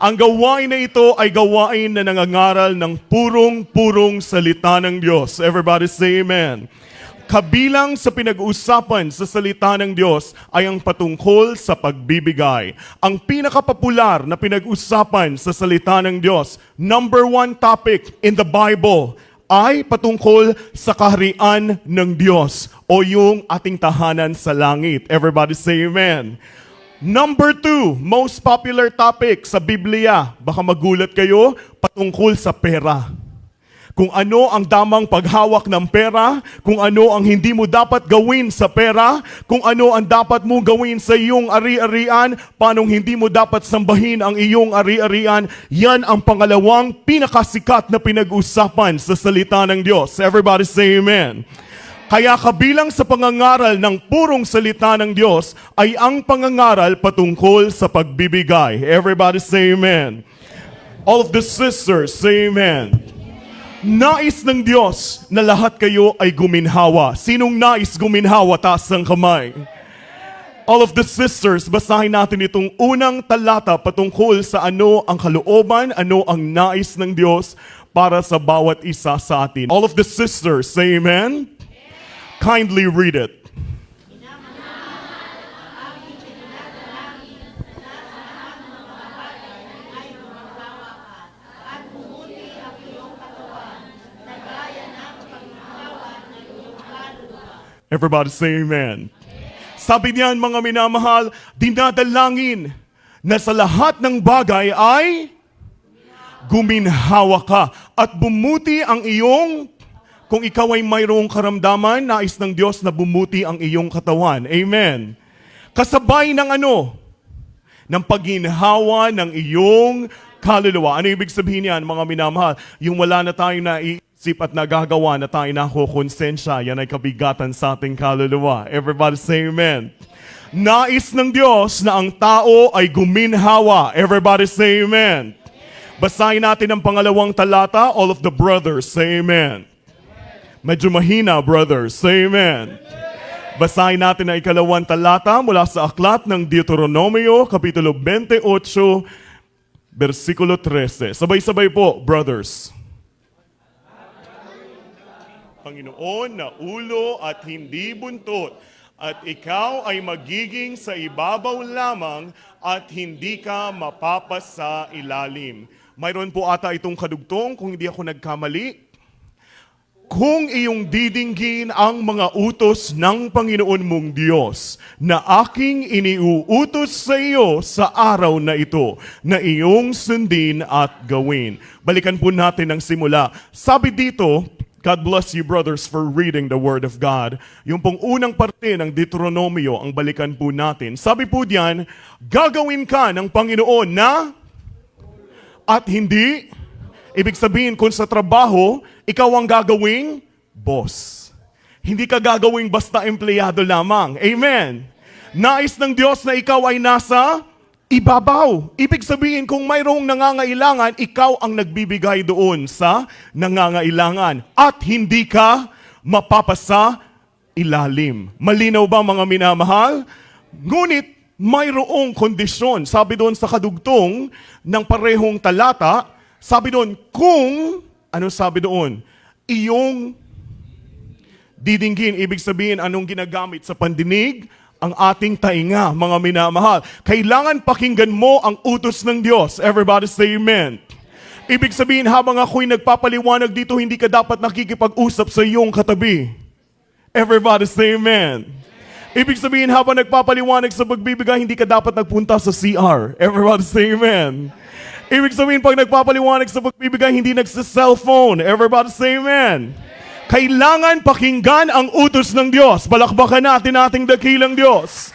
Ang gawain na ito ay gawain na nangangaral ng purong-purong salita ng Diyos. Everybody say amen. Kabilang sa pinag-uusapan sa salita ng Diyos ay ang patungkol sa pagbibigay. Ang pinakapopular na pinag-usapan sa salita ng Diyos, number one topic in the Bible, ay patungkol sa kaharian ng Diyos o yung ating tahanan sa langit. Everybody say amen. Number two, most popular topic sa Biblia, baka magulat kayo, patungkol sa pera. Kung ano ang tamang paghawak ng pera, kung ano ang hindi mo dapat gawin sa pera, kung ano ang dapat mo gawin sa iyong ari-arian, paanong hindi mo dapat sambahin ang iyong ari-arian, yan ang pangalawang pinakasikat na pinag-usapan sa salita ng Diyos. Everybody say amen. Kaya kabilang sa pangangaral ng purong salita ng Diyos ay ang pangangaral patungkol sa pagbibigay. Everybody say amen. All of the sisters say amen. Nais ng Diyos na lahat kayo ay guminhawa. Sinong nais guminhawa? Taas ang kamay. All of the sisters, basahin natin itong unang talata patungkol sa ano ang kalooban, ano ang nais ng Diyos para sa bawat isa sa atin. All of the sisters, say amen. Kindly read it. Everybody say amen. Sabi niyan, mga minamahal, dinadalangin na sa lahat ng bagay ay guminhawa ka at bumuti ang iyong, kung ikaw ay mayroong karamdaman, nais ng Diyos na bumuti ang iyong katawan. Amen. Kasabay ng ano? Ng pagginhawa ng iyong kaluluwa. Ano ibig sabihin niyan, mga minamahal? Yung wala na tayong naisip at nagagawa na tayo nakukonsensya, yan ay kabigatan sa ating kaluluwa. Everybody say amen. Nais ng Diyos na ang tao ay guminhawa. Everybody say amen. Basahin natin ang pangalawang talata. All of the brothers say amen. Medyo mahina, brothers. Say amen. Basahin natin ang ikalawang talata mula sa aklat ng Deuteronomio, Kapitulo 28, versikulo 13. Sabay-sabay po, brothers. Panginoon na ulo at hindi buntot, at ikaw ay magiging sa ibabaw lamang at hindi ka mapapasa ilalim. Mayroon po ata itong kadugtong, kung hindi ako nagkamali. Kung iyong didinggin ang mga utos ng Panginoon mong Diyos na aking iniuutos sa iyo sa araw na ito, na iyong sundin at gawin. Balikan po natin ang simula. Sabi dito, God bless you, brothers, for reading the Word of God. Yung pong unang parte ng Deuteronomio, ang balikan po natin. Sabi po diyan, gagawin ka ng Panginoon na at hindi. Ibig sabihin, kung sa trabaho, ikaw ang gagawing boss. Hindi ka gagawing basta empleyado lamang. Amen. Nais ng Diyos na ikaw ay nasa ibabaw. Ibig sabihin, kung mayroong nangangailangan, ikaw ang nagbibigay doon sa nangangailangan. At hindi ka mapapasa ilalim. Malinaw ba, mga minamahal? Ngunit, mayroong kondisyon. Sabi doon sa kadugtong ng parehong talata, sabi doon, kung, ano sabi doon? Iyong didinggin, ibig sabihin, anong ginagamit sa pandinig? Ang ating tainga, mga minamahal. Kailangan pakinggan mo ang utos ng Diyos. Everybody say amen. Ibig sabihin, habang ako'y nagpapaliwanag dito, hindi ka dapat nakikipag-usap sa iyong katabi. Everybody say amen. Ibig sabihin, habang nagpapaliwanag sa pagbibigay, hindi ka dapat nagpunta sa CR. Everybody say amen. Ibig sabihin, pag nagpapaliwanag sa pagbibigay, hindi nagsa-cellphone. Everybody say amen. Kailangan pakinggan ang utos ng Diyos. Balakbakan natin ating dakilang Diyos.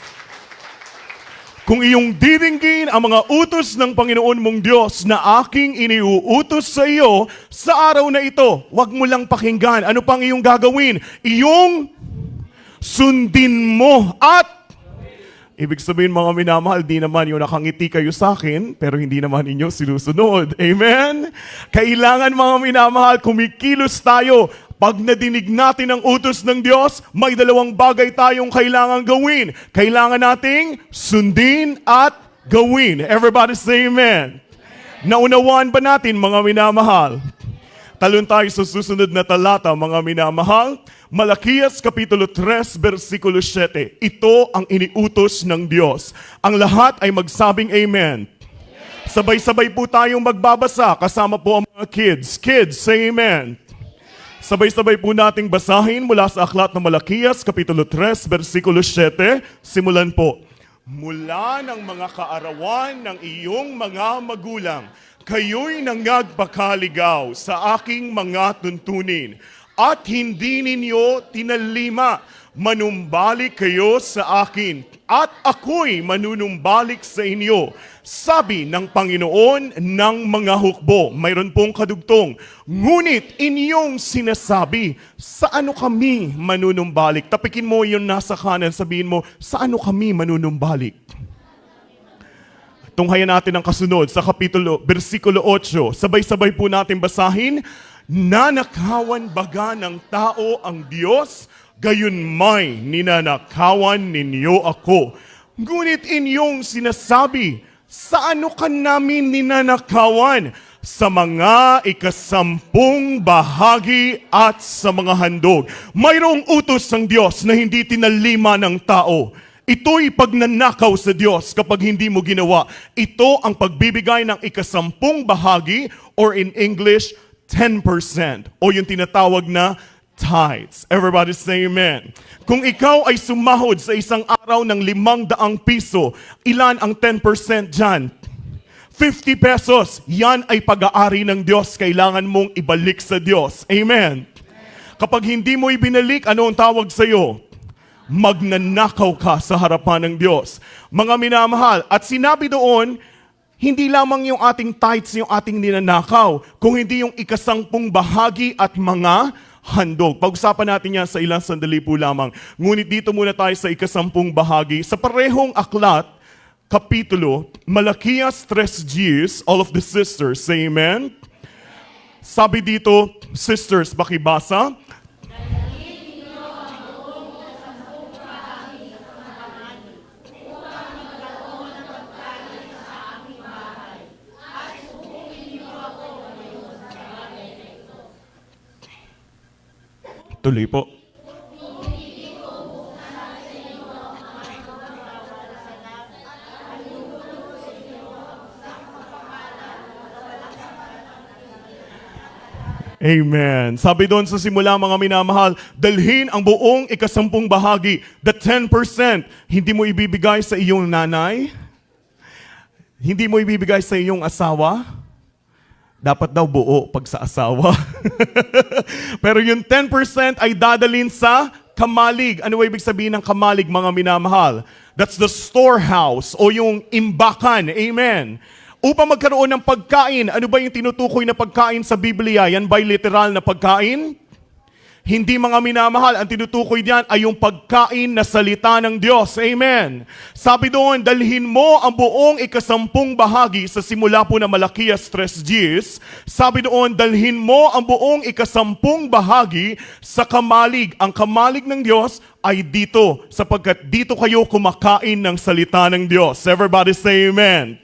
Kung iyong didinggin ang mga utos ng Panginoon mong Diyos na aking iniuutos sa iyo sa araw na ito, huwag mo lang pakinggan. Ano pang iyong gagawin? Iyong sundin mo at ibig sabihin, mga minamahal, di naman yung nakangiti kayo sa akin, pero hindi naman inyo sinusunod. Amen? Kailangan, mga minamahal, kumikilos tayo. Pag nadinig natin ang utos ng Diyos, may dalawang bagay tayong kailangan gawin. Kailangan nating sundin at gawin. Everybody say amen. Naunawaan ba natin, mga minamahal? Talon tayo sa susunod na talata, mga minamahal. Malakias Kapitulo 3, versikulo 7. Ito ang iniutos ng Diyos. Ang lahat ay magsabing Amen. Sabay-sabay po tayong magbabasa, kasama po ang mga kids. Kids, say Amen. Sabay-sabay po nating basahin mula sa aklat ng Malakias, Kapitulo 3, versikulo 7. Simulan po. Mula ng mga kaarawan ng iyong mga magulang, kayo'y nangagpakaligaw sa aking mga tuntunin, at hindi ninyo tinalima. Manumbalik kayo sa akin, at ako'y manunumbalik sa inyo, sabi ng Panginoon ng mga hukbo. Mayroon pong kadugtong. Ngunit inyong sinasabi, sa ano kami manunumbalik? Tapikin mo yung nasa kanan, sabihin mo, sa ano kami manunumbalik? Tunghayan natin ang kasunod sa versikulo 8. Sabay-sabay po natin basahin. Nanakawan baga ng tao ang Diyos, gayon may ninanakawan ninyo ako. Ngunit inyong sinasabi, sa ano ka namin ninanakawan? Sa mga ikasampung bahagi at sa mga handog. Mayroong utos ng Diyos na hindi tinalima ng tao. Ito'y pagnanakaw sa Diyos kapag hindi mo ginawa. Ito ang pagbibigay ng ikasampung bahagi, or in English, 10%, o yung tinatawag na tithes. Everybody say amen. Kung ikaw ay sumahod sa isang araw ng 500 piso, ilan ang 10% dyan? 50 pesos. Yan ay pag-aari ng Diyos. Kailangan mong ibalik sa Diyos. Amen. Kapag hindi mo ibinalik, ano ang tawag sa'yo? Magnanakaw ka sa harapan ng Diyos. Mga minamahal, at sinabi doon, hindi lamang yung ating tithes yung ating ninanakaw, kung hindi yung ikasampung bahagi at mga handog. Pag-usapan natin yan sa ilang sandali po lamang. Ngunit dito muna tayo sa ikasampung bahagi. Sa parehong aklat, kapitulo, Malakias 3:10, all of the sisters, say amen. Sabi dito, sisters, pakibasa. Tuloy po. Amen. Sabi doon sa simula, mga minamahal, dalhin ang buong ikasampung bahagi, the 10%. Hindi mo ibibigay sa iyong nanay? Hindi mo ibibigay sa iyong asawa? Dapat daw buo pag sa asawa. Pero yung 10% ay dadalhin sa kamalig. Ano ibig sabihin ng kamalig, mga minamahal? That's the storehouse o yung imbakan. Amen. Upang magkaroon ng pagkain, ano ba yung tinutukoy na pagkain sa Biblia? Yan ba'y literal na pagkain? Hindi, mga minamahal, ang tinutukoy diyan ay yung pagkain na salita ng Diyos. Amen. Sabi doon, dalhin mo ang buong ikasampung bahagi sa simula po na Malakias 3:10. Sabi doon, dalhin mo ang buong ikasampung bahagi sa kamalig. Ang kamalig ng Diyos ay dito, sapagkat dito kayo kumakain ng salita ng Diyos. Everybody say amen.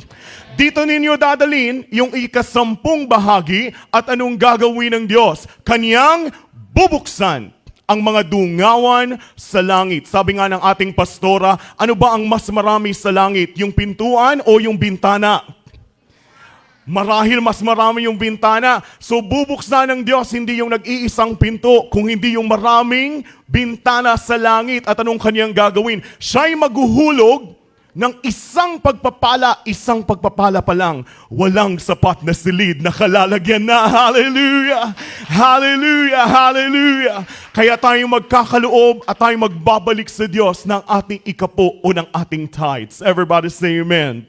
Dito ninyo dadalhin yung ikasampung bahagi, at anong gagawin ng Diyos? Kaniyang bubuksan ang mga dungawan sa langit. Sabi nga ng ating pastora, ano ba ang mas marami sa langit? Yung pintuan o yung bintana? Marahil mas marami yung bintana. So bubuksan ng Diyos hindi yung nag-iisang pinto, kung hindi yung maraming bintana sa langit. At anong kaniyang gagawin? Siya'y maghuhulog ng isang pagpapala pa lang, walang sapat na silid na kalalagyan na. Hallelujah! Hallelujah! Hallelujah! Kaya tayong magkakaloob at tayong magbabalik sa Diyos ng ating ikapo o ng ating tithes. Everybody say amen.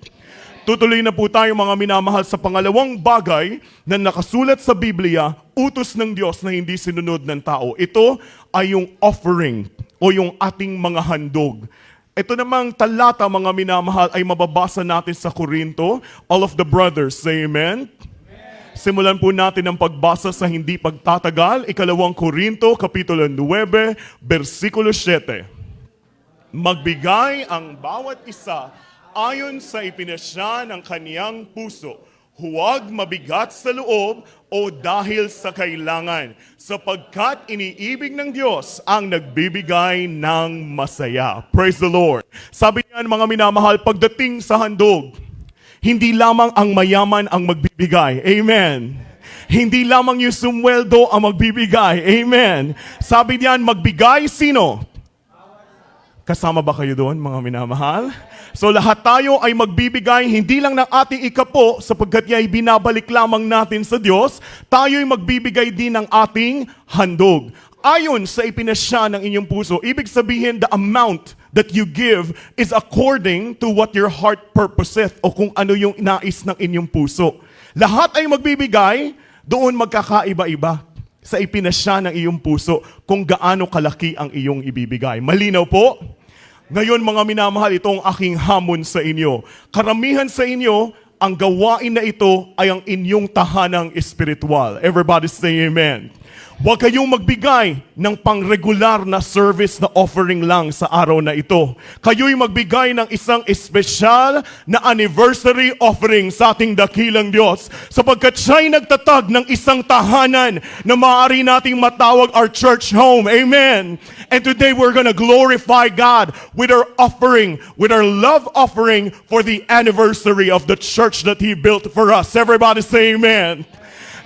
Tutuloy na po tayo, mga minamahal, sa pangalawang bagay na nakasulat sa Biblia, utos ng Diyos na hindi sinunod ng tao. Ito ay yung offering o yung ating mga handog. Ito namang talata, mga minamahal, ay mababasa natin sa Korinto. All of the brothers, say amen. Simulan po natin ang pagbasa sa hindi pagtatagal. 2 Korinto, Kapitulo 9, versikulo 7. Magbigay ang bawat isa ayon sa ipinasya ng kaniyang puso, huwag mabigat sa loob o dahil sa kailangan, sapagkat iniibig ng Diyos ang nagbibigay ng masaya. Praise the Lord. Sabi niyan, mga minamahal, pagdating sa handog, hindi lamang ang mayaman ang magbibigay. Amen. Hindi lamang yung sumweldo ang magbibigay. Amen. Sabi niyan, magbigay sino? Kasama ba kayo doon, mga minamahal? So lahat tayo ay magbibigay hindi lang ng ating ikapo sapagkat ay binabalik lamang natin sa Diyos, tayo ay magbibigay din ng ating handog. Ayon sa ipinasya ng inyong puso, ibig sabihin the amount that you give is according to what your heart purposeth o kung ano yung nais ng inyong puso. Lahat ay magbibigay, doon magkakaiba-iba sa ipinasya ng iyong puso kung gaano kalaki ang iyong ibibigay. Malinaw po? Ngayon mga minamahal, ito ang aking hamon sa inyo. Karamihan sa inyo, ang gawain na ito ay ang inyong tahanang espiritual. Everybody say amen. Huwag kayong magbigay ng pangregular na service na offering lang sa araw na ito. Kayo'y magbigay ng isang espesyal na anniversary offering sa ating dakilang Diyos sapagkat siya'y nagtatag ng isang tahanan na maaari nating matawag our church home. Amen. And today we're gonna glorify God with our offering, with our love offering for the anniversary of the church that He built for us. Everybody say amen.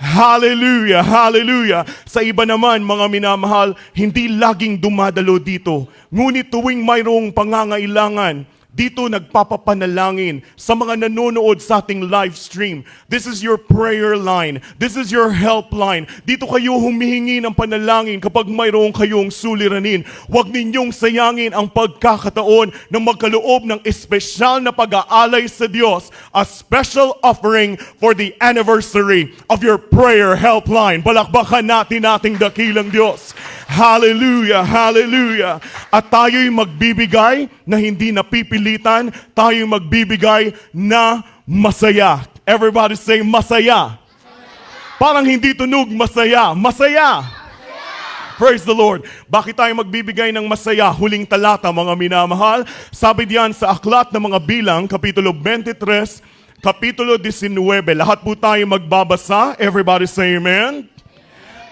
Hallelujah, hallelujah. Sa iba naman, mga minamahal, hindi laging dumadalo dito. Ngunit tuwing mayroong pangangailangan, dito nagpapapanalangin sa mga nanonood sa ating live stream. This is your prayer line. This is your helpline. Dito kayo humihingi ng panalangin kapag mayroong kayong suliranin. Huwag ninyong sayangin ang pagkakataon na magkaloob ng espesyal na pag-aalay sa Diyos. A special offering for the anniversary of your prayer helpline. Palakbakan natin ating dakilang Diyos. Hallelujah, hallelujah. At tayo'y magbibigay na hindi napipilitan, tayo'y magbibigay na masaya. Everybody say masaya. Parang hindi tunog masaya. Masaya. Praise the Lord. Bakit tayo magbibigay ng masaya? Huling talata, mga minamahal. Sabi diyan sa Aklat ng Mga Bilang, Kapitulo 23, Kapitulo 19. Lahat po tayo magbabasa. Everybody say amen.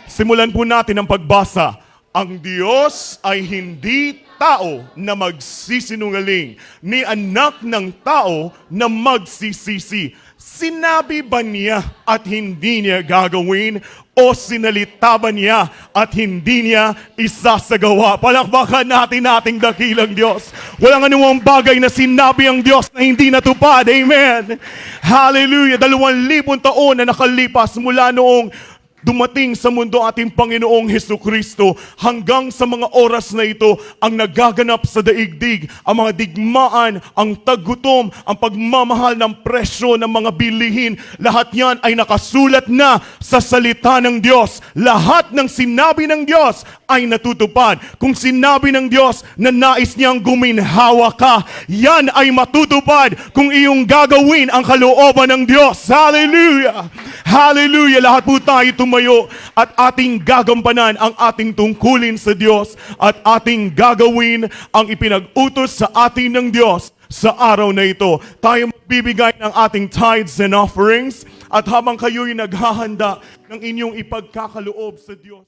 Simulan po natin ang pagbasa. Ang Diyos ay hindi tao na magsisinungaling, ni anak ng tao na magsisisi. Sinabi ba niya at hindi niya gagawin? O sinalita ba niya at hindi niya isasagawa? Palakbakan natin ating dakilang Diyos. Walang anumang bagay na sinabi ang Diyos na hindi natupad. Amen. Hallelujah. 2,000 taon na nakalipas mula noong dumating sa mundo ating Panginoong Hesukristo, hanggang sa mga oras na ito ang nagaganap sa daigdig, ang mga digmaan, ang taggutom, ang pagmamahal ng presyo ng mga bilihin, lahat yan ay nakasulat na sa salita ng Diyos. Lahat ng sinabi ng Diyos ay natutupad. Kung sinabi ng Diyos na nais niyang guminhawa ka, yan ay matutupad kung iyong gagawin ang kalooban ng Diyos. Hallelujah! Hallelujah! Lahat po tayo tumayo at ating gagampanan ang ating tungkulin sa Diyos at ating gagawin ang ipinag-utos sa atin ng Diyos sa araw na ito. Tayo magbibigay ng ating tithes and offerings at habang kayo'y naghahanda ng inyong ipagkakaloob sa Diyos.